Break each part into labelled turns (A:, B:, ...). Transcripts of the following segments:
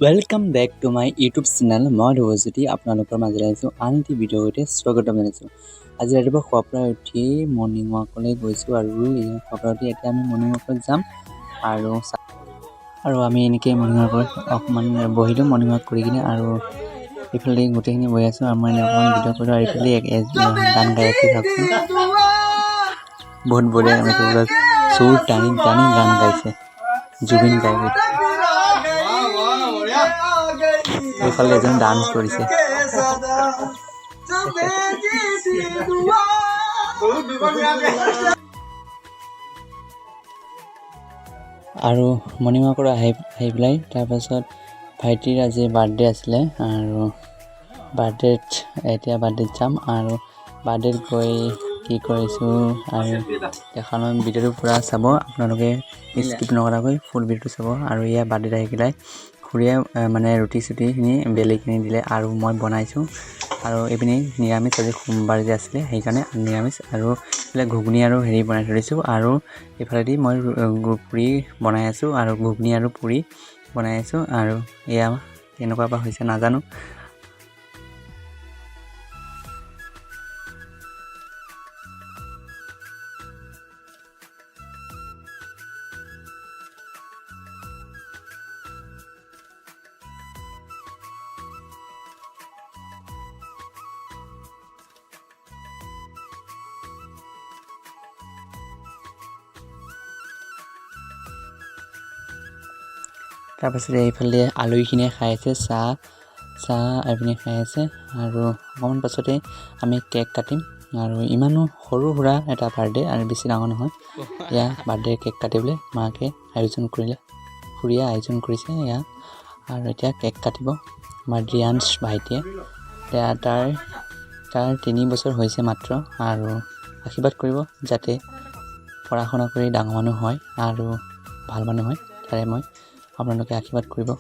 A: Welcome back to my YouTube channel मैं ध्रुवज्योति आपलोकर মাজলৈ আহিছোঁ আন এটি ভিডিঅ'তে স্বাগতম জনাইছোঁ। আজি ৰাতিপুৱা শুৱাৰ পৰা উঠি মৰ্ণিং ৱাকলৈ গৈছোঁ আৰু শুৱাৰ পৰা উঠি এতিয়া আমি মৰ্ণিং ৱাকত যাম আৰু আমি এনেকৈ মৰ্ণিং ৱাকত অকণমান বহিলোঁ মৰ্ণিং ৱাক কৰি কিনে আৰু এইফালে গোটেইখিনি বহি আছোঁ আৰু মই অকণমান ভিডিঅ' কৰিলোঁ আৰু এইফালে গান গাই আছোঁ চাওকচোন বহুত বঢ়িয়া গান গাইছে পুৰা চুৰ টানি টানি গান গাইছে জুবিন গাৰ্গে। এইফালে এজন ডান্স কৰিছে আৰু মৰ্ণিং ৱাকৰ আহি পেলাই তাৰপাছত ভাইটিৰ আজি বাৰ্থডে আছিলে আৰু এতিয়া বাৰ্থডেত যাম আৰু বাৰ্থডেত গৈ কি কৰিছোঁ আৰু দেখালোঁ ভিডিঅ'টো পূৰা চাব আপোনালোকে স্কিপ নকৰাকৈ ফুল ভিডিঅ'টো চাব। আৰু এয়া বাৰ্থডেত আহি পেলাই খুৰীয়ে মানে ৰুটি চুটিখিনি বেলি কিনি দিলে আৰু মই বনাইছোঁ আৰু এইপিনে নিৰামিষ আজি সোমবাৰ যে আছিলে সেইকাৰণে নিৰামিষ আৰু এইফালে ঘুগুনি আৰু হেৰি বনাই থৈ দিছোঁ আৰু এইফালেদি মই পুৰি বনাই আছোঁ আৰু ঘুগুনি আৰু পুৰি বনাই আছোঁ আৰু এয়া কেনেকুৱা বা হৈছে নাজানো। তাৰপাছতে এইফালে আলহীখিনিয়ে খাই আছে চাহ এইপিনে খাই আছে আৰু অকণমান পাছতে আমি কেক কাটিম আৰু ইমানো সৰু সুৰা এটা বাৰ্থডে আৰু বেছি ডাঙৰ নহয়। এয়া বাৰ্থডে কেক কাটিবলৈ মাকে আয়োজন কৰিলে খুৰীয়ে আয়োজন কৰিছে এয়া আৰু এতিয়া কেক কাটিব আমাৰ ৰিয়াঞ্চ ভাইটিয়ে। এতিয়া তাৰ 3 বছৰ হৈছে মাত্ৰ আৰু আশীৰ্বাদ কৰিব যাতে পঢ়া শুনা কৰি ডাঙৰ মানুহ হয় আৰু ভাল মানুহ হয় তাৰে মই আপোনালোকে আশীৰ্বাদ কৰিব।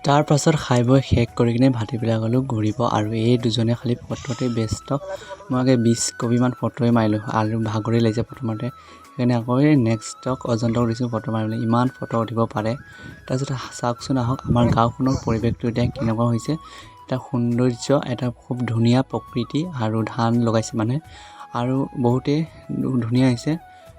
A: তাৰ পাছত খাই বৈ শেষ কৰি কিনে ভাটিবেলা গ'লোঁ ঘূৰিব আৰু এই দুজনে খালি ফটোতে ব্যস্ত। মই 20 কপিমান ফটোৱে মাৰিলোঁ আৰু ভাগৰি লাগিছে ফটো মাৰোঁতে সেইকাৰণে আকৌ নেক্সটক অজন্তক দিছোঁ ফটো মাৰিবলৈ ইমান ফটো উঠিব পাৰে। তাৰপিছত চাওকচোন আহক আমাৰ গাঁওখনৰ পৰিৱেশটো এতিয়া কেনেকুৱা হৈছে এটা সৌন্দৰ্য এটা খুব ধুনীয়া প্ৰকৃতি আৰু ধান লগাইছে মানে আৰু বহুতেই ধুনীয়া হৈছে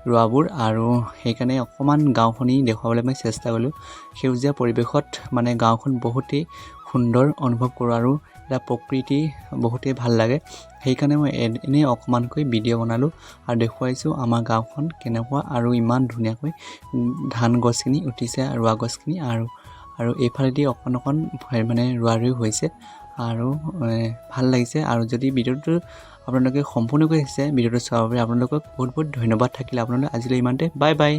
A: ৰোৱাবোৰ আৰু সেইকাৰণে অকণমান গাঁওখনি দেখুৱাবলৈ মই চেষ্টা কৰিলোঁ। সেউজীয়া পৰিৱেশত মানে গাঁওখন বহুতেই সুন্দৰ অনুভৱ কৰোঁ আৰু এটা প্ৰকৃতি বহুতেই ভাল লাগে সেইকাৰণে মই এনেই অকণমানকৈ ভিডিঅ' বনালোঁ আৰু দেখুৱাইছোঁ আমাৰ গাঁওখন কেনেকুৱা আৰু ইমান ধুনীয়াকৈ ধান গছখিনি উঠিছে ৰোৱা গছখিনি আৰু এইফালেদি অকণ মানে ৰোৱা হৈছে আৰু ভাল লাগিছে। আৰু যদি ভিডিঅ'টো আপোনালোকে সম্পূৰ্ণকৈ চাইছে ভিডিঅ'টো চাবৰ বাবে আপোনালোকক বহুত ধন্যবাদ থাকিলে আপোনালোক আজিলৈ ইমানতে বাই বাই।